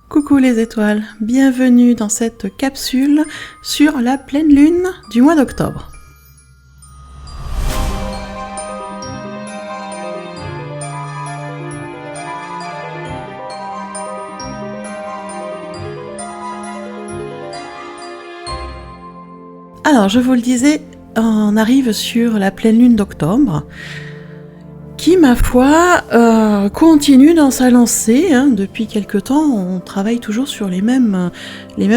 Coucou les étoiles, bienvenue dans cette capsule sur la pleine lune du mois d'octobre. Alors, je vous le disais, on arrive sur la pleine lune d'octobre, qui, ma foi, continue dans sa lancée. Depuis quelque temps, on travaille toujours sur les mêmes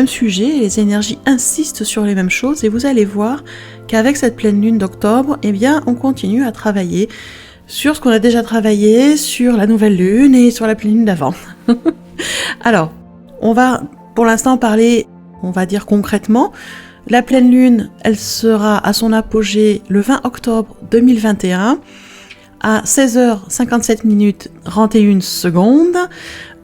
sujets, les énergies insistent sur les mêmes choses, et vous allez voir qu'avec cette pleine lune d'octobre, eh bien, on continue à travailler sur ce qu'on a déjà travaillé, sur la nouvelle lune et sur la pleine lune d'avant. Alors, on va pour l'instant parler, on va dire concrètement. La pleine lune, elle sera à son apogée le 20 octobre 2021 à 16h57 31 secondes,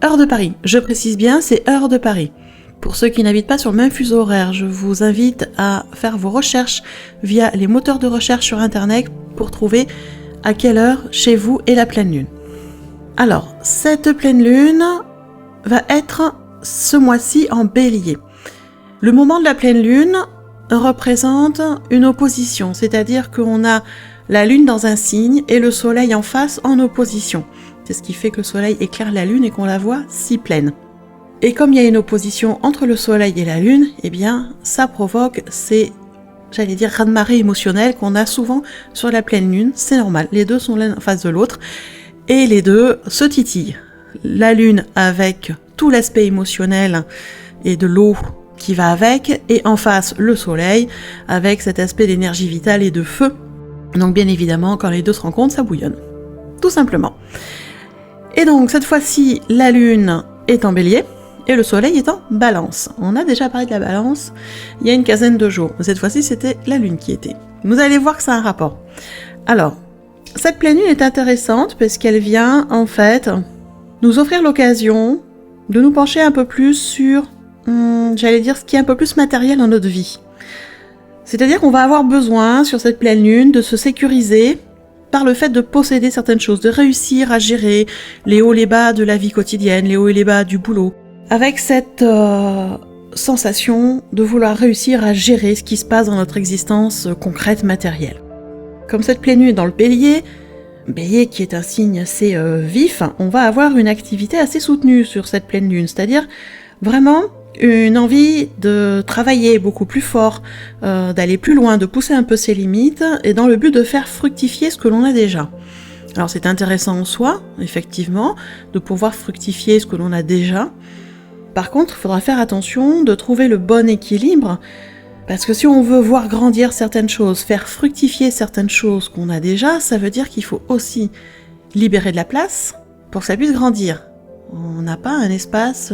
heure de Paris. Je précise bien, c'est heure de Paris. Pour ceux qui n'habitent pas sur le même fuseau horaire, je vous invite à faire vos recherches via les moteurs de recherche sur Internet pour trouver à quelle heure chez vous est la pleine lune. Alors, cette pleine lune va être ce mois-ci en Bélier. Le moment de la pleine lune représente une opposition, c'est-à-dire qu'on a la lune dans un signe et le soleil en face en opposition. C'est ce qui fait que le soleil éclaire la lune et qu'on la voit si pleine. Et comme il y a une opposition entre le soleil et la lune, eh bien, ça provoque ces, raz-de-marée émotionnels qu'on a souvent sur la pleine lune. C'est normal, les deux sont l'un en face de l'autre et les deux se titillent. La lune avec tout l'aspect émotionnel et de l'eau qui va avec, et en face le soleil avec cet aspect d'énergie vitale et de feu. Donc bien évidemment, quand les deux se rencontrent, ça bouillonne. Tout simplement. Et donc cette fois-ci, la lune est en Bélier et le soleil est en Balance. On a déjà parlé de la Balance il y a une quinzaine de jours. Cette fois-ci, c'était la lune qui était. Vous allez voir que ça a un rapport. Alors, cette pleine lune est intéressante parce qu'elle vient en fait nous offrir l'occasion de nous pencher un peu plus sur ce qui est un peu plus matériel dans notre vie. C'est-à-dire qu'on va avoir besoin, sur cette pleine lune, de se sécuriser par le fait de posséder certaines choses, de réussir à gérer les hauts et les bas de la vie quotidienne, les hauts et les bas du boulot, avec cette sensation de vouloir réussir à gérer ce qui se passe dans notre existence concrète, matérielle. Comme cette pleine lune est dans le Bélier qui est un signe assez vif, on va avoir une activité assez soutenue sur cette pleine lune, c'est-à-dire vraiment une envie de travailler beaucoup plus fort, d'aller plus loin, de pousser un peu ses limites, et dans le but de faire fructifier ce que l'on a déjà. Alors c'est intéressant en soi, effectivement, de pouvoir fructifier ce que l'on a déjà. Par contre, il faudra faire attention de trouver le bon équilibre, parce que si on veut voir grandir certaines choses, faire fructifier certaines choses qu'on a déjà, ça veut dire qu'il faut aussi libérer de la place pour que ça puisse grandir. On n'a pas un espace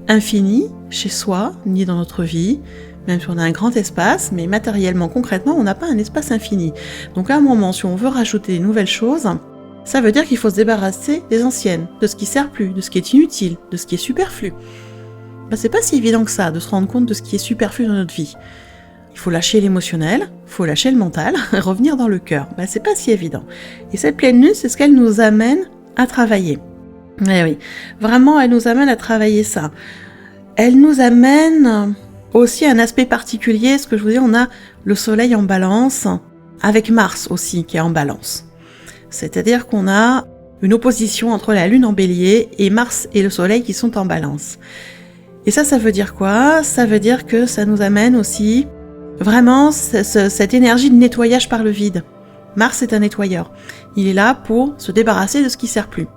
infini chez soi, ni dans notre vie, même si on a un grand espace, mais matériellement, concrètement, on n'a pas un espace infini. Donc à un moment, si on veut rajouter de nouvelles choses, ça veut dire qu'il faut se débarrasser des anciennes, de ce qui sert plus, de ce qui est inutile, de ce qui est superflu. C'est pas si évident que ça, de se rendre compte de ce qui est superflu dans notre vie. Il faut lâcher l'émotionnel, il faut lâcher le mental, revenir dans le cœur. C'est pas si évident. Et cette pleine lune, c'est ce qu'elle nous amène à travailler. Eh oui, vraiment, elle nous amène à travailler ça. Elle nous amène aussi à un aspect particulier, ce que je vous dis, on a le soleil en Balance, avec Mars aussi qui est en Balance. C'est-à-dire qu'on a une opposition entre la lune en Bélier et Mars et le soleil qui sont en Balance. Et ça veut dire quoi ? Ça veut dire que ça nous amène aussi vraiment cette énergie de nettoyage par le vide. Mars est un nettoyeur. Il est là pour se débarrasser de ce qui sert plus.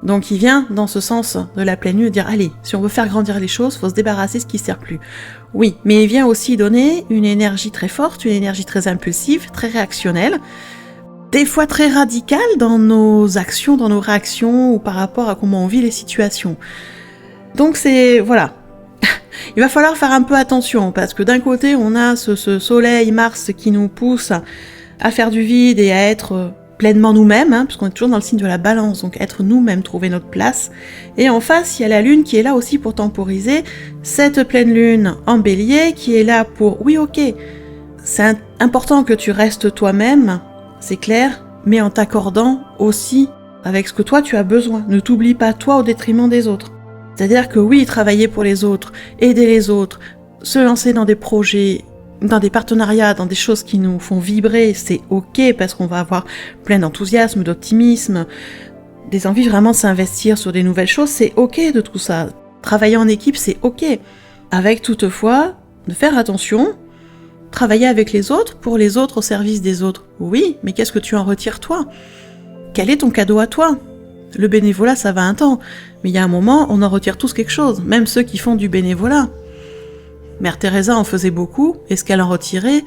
Donc il vient dans ce sens de la pleine lune dire allez, si on veut faire grandir les choses, faut se débarrasser de ce qui sert plus. Oui, mais il vient aussi donner une énergie très forte, une énergie très impulsive, très réactionnelle, des fois très radicale dans nos actions, dans nos réactions ou par rapport à comment on vit les situations. Donc voilà. Il va falloir faire un peu attention parce que d'un côté on a ce soleil Mars qui nous pousse à faire du vide et à être pleinement nous-mêmes, parce qu'on est toujours dans le signe de la Balance, donc être nous-mêmes, trouver notre place. Et en face, il y a la lune qui est là aussi pour temporiser, cette pleine lune en Bélier qui est là pour, oui ok, c'est important que tu restes toi-même, c'est clair, mais en t'accordant aussi avec ce que toi tu as besoin. Ne t'oublie pas toi au détriment des autres. C'est-à-dire que oui, travailler pour les autres, aider les autres, se lancer dans des projets, dans des partenariats, dans des choses qui nous font vibrer, c'est ok parce qu'on va avoir plein d'enthousiasme, d'optimisme, des envies vraiment de s'investir sur des nouvelles choses, c'est ok de tout ça. Travailler en équipe, c'est ok. Avec toutefois, de faire attention, travailler avec les autres, pour les autres, au service des autres. Oui, mais qu'est-ce que tu en retires toi ? Quel est ton cadeau à toi ? Le bénévolat, ça va un temps, mais il y a un moment, on en retire tous quelque chose, même ceux qui font du bénévolat. Mère Teresa en faisait beaucoup, et ce qu'elle en retirait,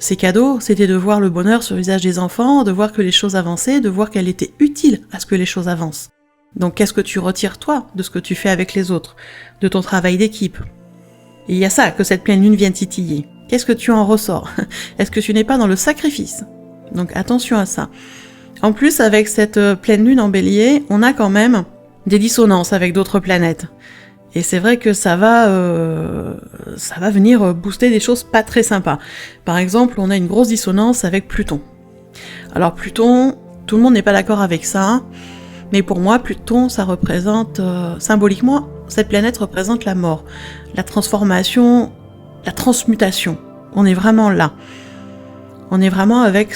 ses cadeaux, c'était de voir le bonheur sur le visage des enfants, de voir que les choses avançaient, de voir qu'elle était utile à ce que les choses avancent. Donc qu'est-ce que tu retires toi de ce que tu fais avec les autres, de ton travail d'équipe ? Et il y a ça que cette pleine lune vient titiller. Qu'est-ce que tu en ressors ? Est-ce que tu n'es pas dans le sacrifice ? Donc attention à ça. En plus, avec cette pleine lune en bélier, on a quand même des dissonances avec d'autres planètes. Et c'est vrai que ça va venir booster des choses pas très sympas. Par exemple, on a une grosse dissonance avec Pluton. Alors Pluton, tout le monde n'est pas d'accord avec ça, mais pour moi, Pluton, ça représente, symboliquement, cette planète représente la mort, la transformation, la transmutation. On est vraiment là. On est vraiment avec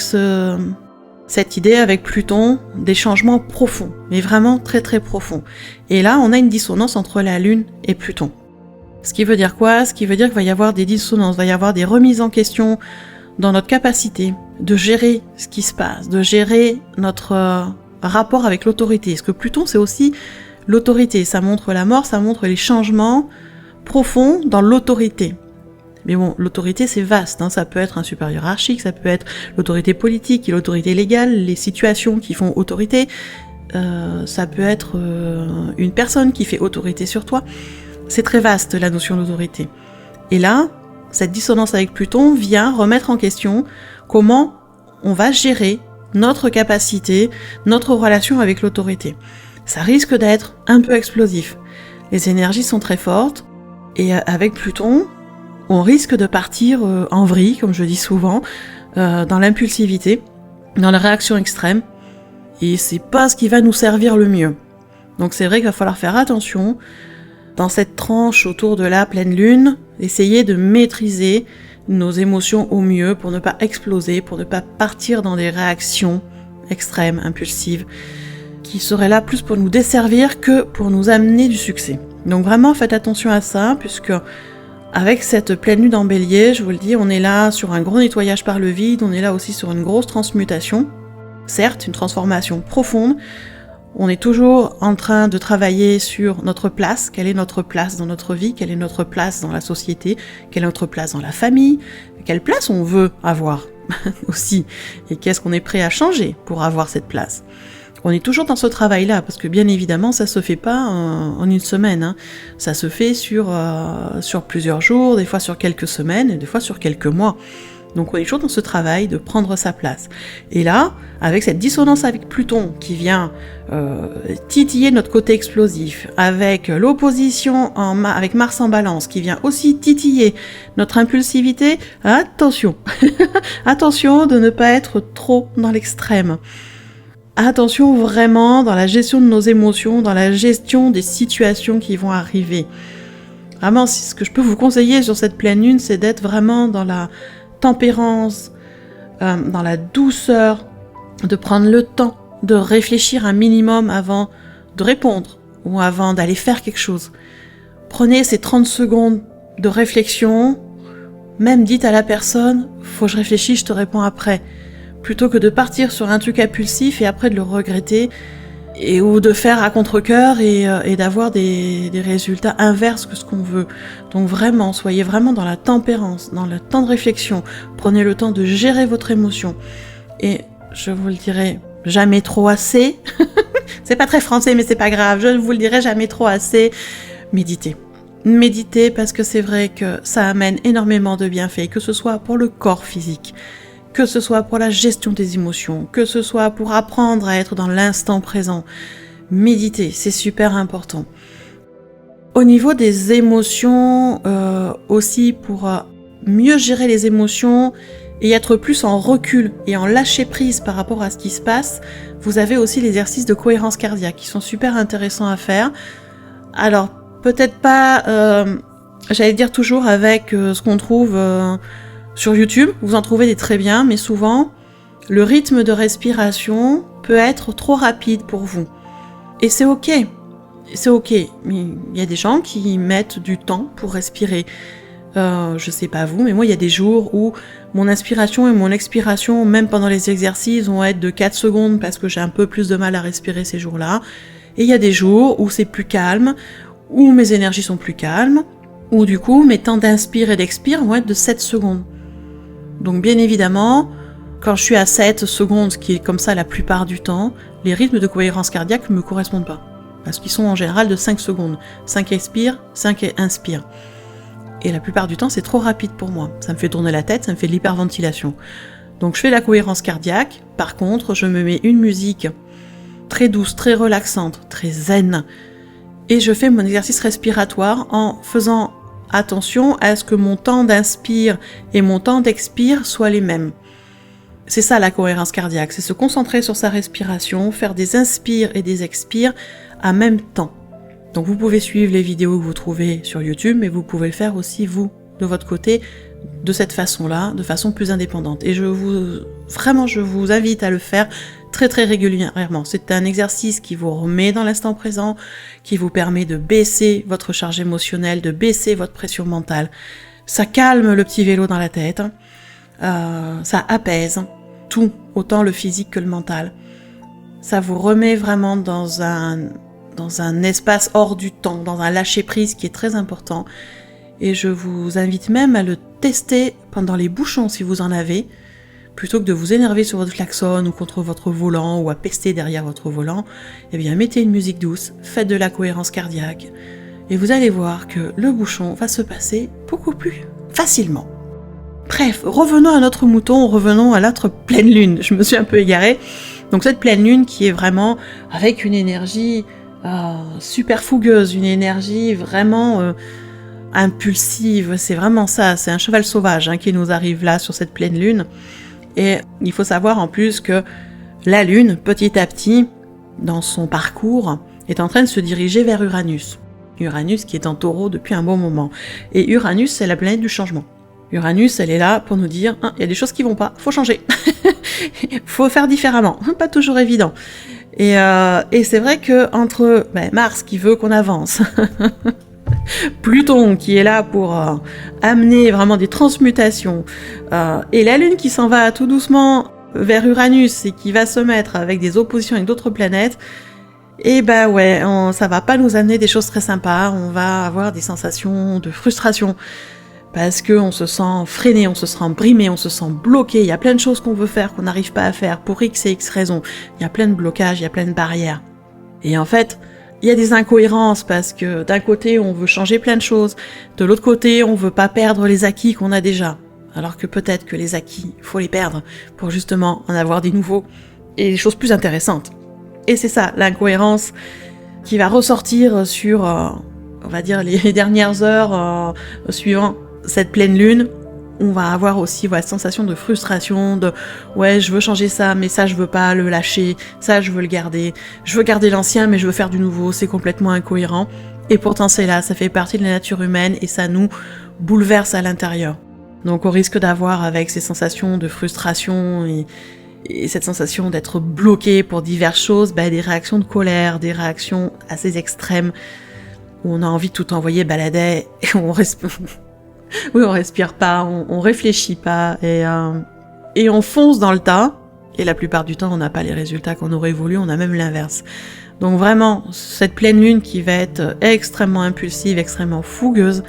cette idée avec Pluton, des changements profonds, mais vraiment très très profonds. Et là, on a une dissonance entre la Lune et Pluton. Ce qui veut dire quoi ? Ce qui veut dire qu'il va y avoir des dissonances, il va y avoir des remises en question dans notre capacité de gérer ce qui se passe, de gérer notre rapport avec l'autorité. Parce que Pluton, c'est aussi l'autorité. Ça montre la mort, ça montre les changements profonds dans l'autorité. Mais bon, l'autorité, c'est vaste, hein. Ça peut être un supérieur hiérarchique, ça peut être l'autorité politique, l'autorité légale, les situations qui font autorité, ça peut être une personne qui fait autorité sur toi. C'est très vaste, la notion d'autorité. Et là, cette dissonance avec Pluton vient remettre en question comment on va gérer notre capacité, notre relation avec l'autorité. Ça risque d'être un peu explosif. Les énergies sont très fortes, et avec Pluton, on risque de partir en vrille, comme je dis souvent, dans l'impulsivité, dans la réaction extrême, et c'est pas ce qui va nous servir le mieux. Donc c'est vrai qu'il va falloir faire attention, dans cette tranche autour de la pleine lune, essayer de maîtriser nos émotions au mieux pour ne pas exploser, pour ne pas partir dans des réactions extrêmes, impulsives, qui seraient là plus pour nous desservir que pour nous amener du succès. Donc vraiment faites attention à ça, puisque avec cette pleine lune en bélier, je vous le dis, on est là sur un gros nettoyage par le vide, on est là aussi sur une grosse transmutation, certes une transformation profonde, on est toujours en train de travailler sur notre place, quelle est notre place dans notre vie, quelle est notre place dans la société, quelle est notre place dans la famille, quelle place on veut avoir aussi, et qu'est-ce qu'on est prêt à changer pour avoir cette place. On est toujours dans ce travail-là, parce que bien évidemment, ça se fait pas en une semaine, hein. Ça se fait sur plusieurs jours, des fois sur quelques semaines, et des fois sur quelques mois. Donc on est toujours dans ce travail de prendre sa place. Et là, avec cette dissonance avec Pluton qui vient titiller notre côté explosif, avec l'opposition avec Mars en Balance qui vient aussi titiller notre impulsivité, attention attention de ne pas être trop dans l'extrême. Attention vraiment dans la gestion de nos émotions, dans la gestion des situations qui vont arriver. Vraiment, ce que je peux vous conseiller sur cette pleine lune, c'est d'être vraiment dans la tempérance, dans la douceur, de prendre le temps de réfléchir un minimum avant de répondre ou avant d'aller faire quelque chose. Prenez ces 30 secondes de réflexion, même dites à la personne « faut que je réfléchisse, je te réponds après », plutôt que de partir sur un truc impulsif et après de le regretter, ou de faire à contre-cœur et d'avoir des résultats inverses que ce qu'on veut. Donc vraiment, soyez vraiment dans la tempérance, dans le temps de réflexion. Prenez le temps de gérer votre émotion. Et je vous le dirai jamais trop assez. C'est pas très français, mais c'est pas grave. Je ne vous le dirai jamais trop assez. Méditez. Méditez parce que c'est vrai que ça amène énormément de bienfaits, que ce soit pour le corps physique, que ce soit pour la gestion des émotions, que ce soit pour apprendre à être dans l'instant présent. Méditer, c'est super important. Au niveau des émotions, aussi pour mieux gérer les émotions et être plus en recul et en lâcher prise par rapport à ce qui se passe, vous avez aussi les exercices de cohérence cardiaque qui sont super intéressants à faire. Alors, peut-être pas, j'allais dire toujours avec ce qu'on trouve sur YouTube, vous en trouvez des très bien, mais souvent, le rythme de respiration peut être trop rapide pour vous. Et c'est ok, mais il y a des gens qui mettent du temps pour respirer. Je sais pas vous, mais moi il y a des jours où mon inspiration et mon expiration, même pendant les exercices, vont être de 4 secondes parce que j'ai un peu plus de mal à respirer ces jours-là. Et il y a des jours où c'est plus calme, où mes énergies sont plus calmes, où du coup mes temps d'inspire et d'expire vont être de 7 secondes. Donc bien évidemment, quand je suis à 7 secondes, ce qui est comme ça la plupart du temps, les rythmes de cohérence cardiaque ne me correspondent pas. Parce qu'ils sont en général de 5 secondes. 5 expire, 5 inspire. Et la plupart du temps, c'est trop rapide pour moi. Ça me fait tourner la tête, ça me fait de l'hyperventilation. Donc je fais la cohérence cardiaque. Par contre, je me mets une musique très douce, très relaxante, très zen. Et je fais mon exercice respiratoire en faisant attention à ce que mon temps d'inspire et mon temps d'expire soient les mêmes. C'est ça la cohérence cardiaque, c'est se concentrer sur sa respiration, faire des inspires et des expires en même temps. Donc vous pouvez suivre les vidéos que vous trouvez sur YouTube, mais vous pouvez le faire aussi vous, de votre côté, de cette façon-là, de façon plus indépendante. Et je vous invite à le faire très très régulièrement. C'est un exercice qui vous remet dans l'instant présent, qui vous permet de baisser votre charge émotionnelle, de baisser votre pression mentale. Ça calme le petit vélo dans la tête, ça apaise tout, autant le physique que le mental. Ça vous remet vraiment dans un espace hors du temps, dans un lâcher-prise qui est très important. Et je vous invite même à le tester pendant les bouchons si vous en avez, plutôt que de vous énerver sur votre klaxon ou contre votre volant ou à pester derrière votre volant. Eh bien, mettez une musique douce, faites de la cohérence cardiaque, et vous allez voir que le bouchon va se passer beaucoup plus facilement. Bref, revenons à notre mouton, revenons à notre pleine lune. Je me suis un peu égarée. Donc cette pleine lune qui est vraiment avec une énergie super fougueuse, une énergie vraiment impulsive, c'est vraiment ça, c'est un cheval sauvage qui nous arrive là sur cette pleine lune. Et il faut savoir en plus que la lune, petit à petit, dans son parcours, est en train de se diriger vers Uranus. Uranus qui est en taureau depuis un bon moment. Et Uranus, c'est la planète du changement. Uranus, elle est là pour nous dire, il y a des choses qui vont pas, faut changer. Faut faire différemment, pas toujours évident. Et c'est vrai que entre Mars qui veut qu'on avance, Pluton qui est là pour amener vraiment des transmutations, et la Lune qui s'en va tout doucement vers Uranus et qui va se mettre avec des oppositions avec d'autres planètes, et ça va pas nous amener des choses très sympas, on va avoir des sensations de frustration. Parce qu'on se sent freiné, on se sent brimé, on se sent bloqué, il y a plein de choses qu'on veut faire, qu'on n'arrive pas à faire, pour X et X raisons. Il y a plein de blocages, il y a plein de barrières. Et en fait, il y a des incohérences, parce que d'un côté, on veut changer plein de choses, de l'autre côté, on veut pas perdre les acquis qu'on a déjà. Alors que peut-être que les acquis, faut les perdre, pour justement en avoir des nouveaux, et des choses plus intéressantes. Et c'est ça, l'incohérence, qui va ressortir sur, on va dire, les dernières heures suivant cette pleine lune. On va avoir aussi la sensation de frustration, de je veux changer ça, mais ça je veux pas le lâcher, ça je veux le garder, je veux garder l'ancien mais je veux faire du nouveau, c'est complètement incohérent. Et pourtant c'est là, ça fait partie de la nature humaine et ça nous bouleverse à l'intérieur. Donc on risque d'avoir avec ces sensations de frustration et cette sensation d'être bloqué pour diverses choses, des réactions de colère, des réactions assez extrêmes, où on a envie de tout envoyer balader et on respire pas, on réfléchit pas, et on fonce dans le tas, et la plupart du temps on n'a pas les résultats qu'on aurait voulu, on a même l'inverse. Donc vraiment, cette pleine lune qui va être extrêmement impulsive, extrêmement fougueuse,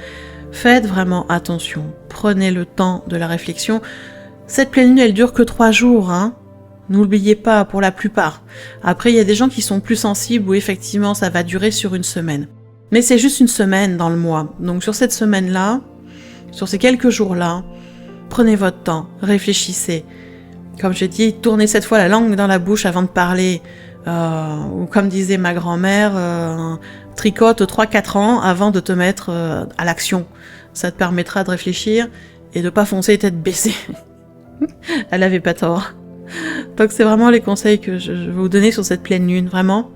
faites vraiment attention, prenez le temps de la réflexion. Cette pleine lune elle dure que 3 jours, n'oubliez pas, pour la plupart. Après il y a des gens qui sont plus sensibles où effectivement ça va durer sur une semaine. Mais c'est juste une semaine dans le mois, donc sur cette semaine-là, sur ces quelques jours-là, prenez votre temps, réfléchissez. Comme je dis, tournez cette fois la langue dans la bouche avant de parler. Ou comme disait ma grand-mère, tricote 3-4 ans avant de te mettre à l'action. Ça te permettra de réfléchir et de pas foncer tête baissée. Elle avait pas tort. Donc c'est vraiment les conseils que je vais vous donner sur cette pleine lune, vraiment.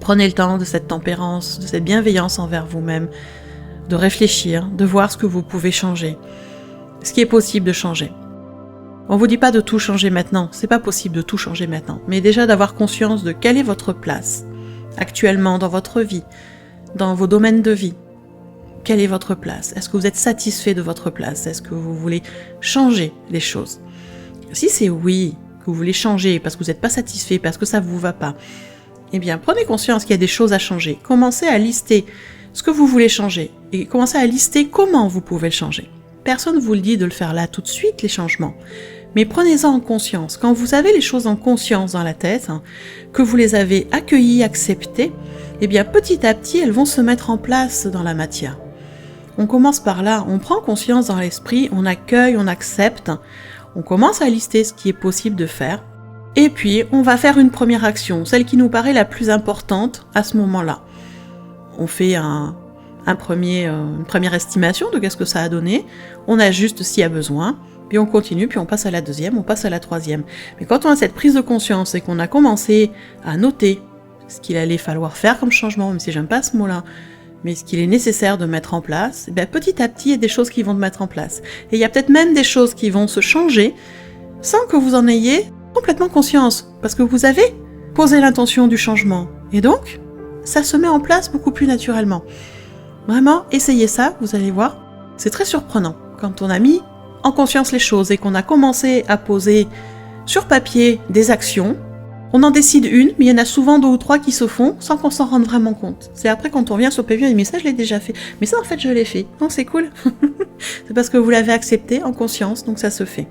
Prenez le temps de cette tempérance, de cette bienveillance envers vous-même, de réfléchir, de voir ce que vous pouvez changer, ce qui est possible de changer. On vous dit pas de tout changer maintenant, c'est pas possible de tout changer maintenant, mais déjà d'avoir conscience de quelle est votre place actuellement dans votre vie, dans vos domaines de vie. Quelle est votre place? Est-ce que vous êtes satisfait de votre place? Est-ce que vous voulez changer les choses? Si c'est oui, que vous voulez changer parce que vous n'êtes pas satisfait, parce que ça ne vous va pas, eh bien prenez conscience qu'il y a des choses à changer. Commencez à lister ce que vous voulez changer et commencez à lister comment vous pouvez le changer. Personne ne vous le dit de le faire là tout de suite, les changements. Mais prenez-en en conscience. Quand vous avez les choses en conscience dans la tête, que vous les avez accueillies, acceptées, eh bien petit à petit, elles vont se mettre en place dans la matière. On commence par là, on prend conscience dans l'esprit, on accueille, on accepte, on commence à lister ce qui est possible de faire, et puis on va faire une première action, celle qui nous paraît la plus importante à ce moment-là. On fait une première estimation de qu'est-ce que ça a donné, on ajuste s'il y a besoin, puis on continue, puis on passe à la deuxième, on passe à la troisième. Mais quand on a cette prise de conscience et qu'on a commencé à noter ce qu'il allait falloir faire comme changement, même si j'aime pas ce mot-là, mais ce qu'il est nécessaire de mettre en place, eh bien, petit à petit, il y a des choses qui vont se mettre en place. Et il y a peut-être même des choses qui vont se changer sans que vous en ayez complètement conscience, parce que vous avez posé l'intention du changement. Et donc, ça se met en place beaucoup plus naturellement. Vraiment, essayez ça, vous allez voir. C'est très surprenant. Quand on a mis en conscience les choses et qu'on a commencé à poser sur papier des actions, on en décide une, mais il y en a souvent 2 ou 3 qui se font sans qu'on s'en rende vraiment compte. C'est après quand on revient sur le papier, on dit mais ça je l'ai déjà fait. Mais ça en fait je l'ai fait. Non, c'est cool. C'est parce que vous l'avez accepté en conscience, donc ça se fait.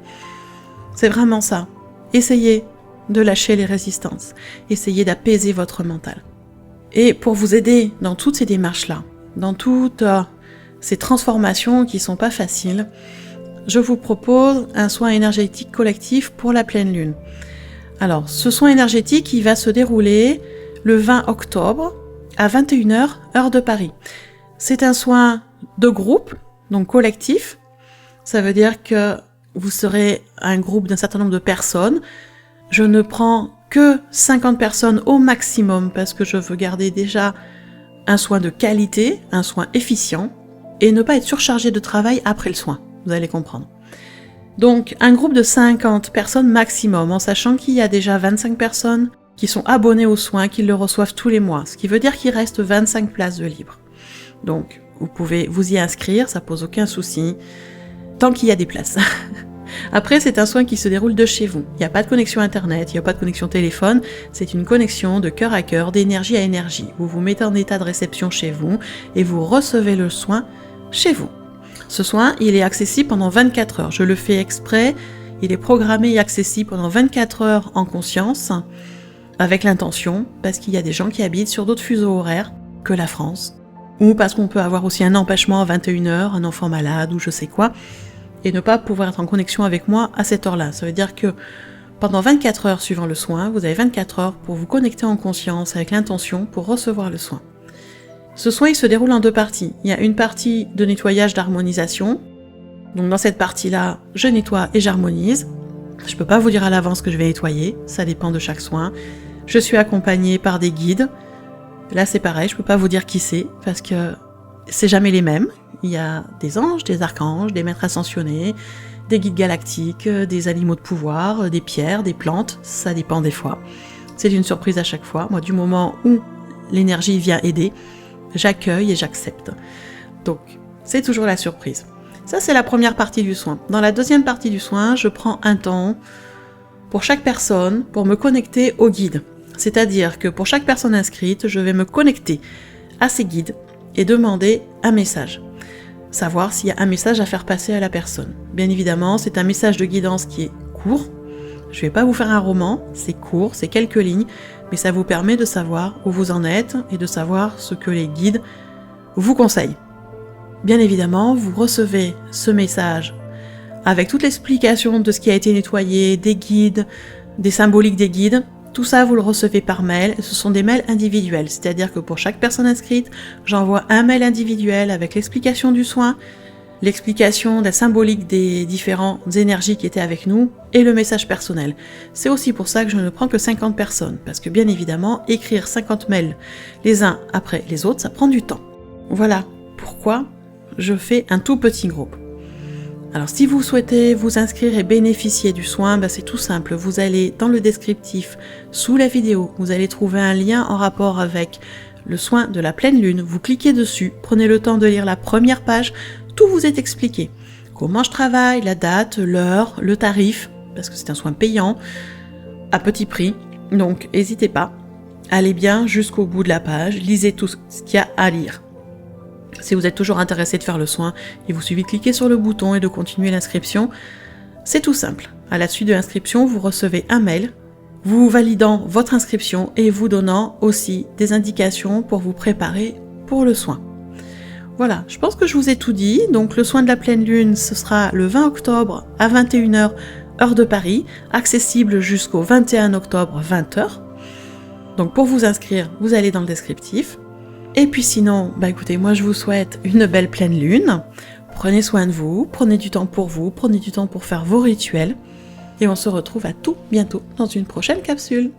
C'est vraiment ça. Essayez de lâcher les résistances. Essayez d'apaiser votre mental. Et pour vous aider dans toutes ces démarches-là, dans toutes ces transformations qui sont pas faciles, je vous propose un soin énergétique collectif pour la pleine lune. Alors, ce soin énergétique, il va se dérouler le 20 octobre à 21h, heure de Paris. C'est un soin de groupe, donc collectif. Ça veut dire que vous serez un groupe d'un certain nombre de personnes. Je ne prends que 50 personnes au maximum parce que je veux garder déjà un soin de qualité, un soin efficient et ne pas être surchargé de travail après le soin. Vous allez comprendre. Donc, un groupe de 50 personnes maximum, en sachant qu'il y a déjà 25 personnes qui sont abonnées aux soins, qui le reçoivent tous les mois, ce qui veut dire qu'il reste 25 places de libre. Donc, vous pouvez vous y inscrire, ça pose aucun souci, tant qu'il y a des places. Après, c'est un soin qui se déroule de chez vous. Il n'y a pas de connexion internet, il n'y a pas de connexion téléphone, c'est une connexion de cœur à cœur, d'énergie à énergie. Vous vous mettez en état de réception chez vous et vous recevez le soin chez vous. Ce soin, il est accessible pendant 24 heures. Je le fais exprès. Il est programmé et accessible pendant 24 heures en conscience, avec l'intention, parce qu'il y a des gens qui habitent sur d'autres fuseaux horaires que la France, ou parce qu'on peut avoir aussi un empêchement à 21 heures, un enfant malade ou je sais quoi, et ne pas pouvoir être en connexion avec moi à cette heure-là. Ça veut dire que pendant 24 heures suivant le soin, vous avez 24 heures pour vous connecter en conscience avec l'intention pour recevoir le soin. Ce soin, il se déroule en 2 parties. Il y a une partie de nettoyage d'harmonisation. Donc dans cette partie-là, je nettoie et j'harmonise. Je peux pas vous dire à l'avance que je vais nettoyer, ça dépend de chaque soin. Je suis accompagnée par des guides. Là, c'est pareil, je peux pas vous dire qui c'est, parce que c'est jamais les mêmes. Il y a des anges, des archanges, des maîtres ascensionnés, des guides galactiques, des animaux de pouvoir, des pierres, des plantes, ça dépend des fois. C'est une surprise à chaque fois. Moi, du moment où l'énergie vient aider, j'accueille et j'accepte. Donc, c'est toujours la surprise. Ça, c'est la première partie du soin. Dans la deuxième partie du soin, je prends un temps pour chaque personne pour me connecter au guide. C'est-à-dire que pour chaque personne inscrite, je vais me connecter à ces guides et demander un message. Savoir s'il y a un message à faire passer à la personne. Bien évidemment, c'est un message de guidance qui est court. Je ne vais pas vous faire un roman, c'est court, c'est quelques lignes, mais ça vous permet de savoir où vous en êtes et de savoir ce que les guides vous conseillent. Bien évidemment, vous recevez ce message avec toute l'explication de ce qui a été nettoyé, des guides, des symboliques des guides. Tout ça, vous le recevez par mail. Ce sont des mails individuels, c'est-à-dire que pour chaque personne inscrite, j'envoie un mail individuel avec l'explication du soin, l'explication de la symbolique des différentes énergies qui étaient avec nous et le message personnel. C'est aussi pour ça que je ne prends que 50 personnes, parce que bien évidemment, écrire 50 mails les uns après les autres, ça prend du temps. Voilà pourquoi je fais un tout petit groupe. Alors si vous souhaitez vous inscrire et bénéficier du soin, c'est tout simple. Vous allez dans le descriptif sous la vidéo, vous allez trouver un lien en rapport avec le soin de la pleine lune. Vous cliquez dessus, prenez le temps de lire la première page, tout vous est expliqué. Comment je travaille, la date, l'heure, le tarif, parce que c'est un soin payant, à petit prix. Donc n'hésitez pas, allez bien jusqu'au bout de la page, lisez tout ce qu'il y a à lire. Si vous êtes toujours intéressé de faire le soin, il vous suffit de cliquer sur le bouton et de continuer l'inscription. C'est tout simple. À la suite de l'inscription, vous recevez un mail vous validant votre inscription et vous donnant aussi des indications pour vous préparer pour le soin. Voilà, je pense que je vous ai tout dit. Donc le soin de la pleine lune, ce sera le 20 octobre à 21h, heure de Paris, accessible jusqu'au 21 octobre, 20h. Donc pour vous inscrire, vous allez dans le descriptif. Et puis sinon, écoutez, moi je vous souhaite une belle pleine lune. Prenez soin de vous, prenez du temps pour vous, prenez du temps pour faire vos rituels. Et on se retrouve à tout bientôt dans une prochaine capsule.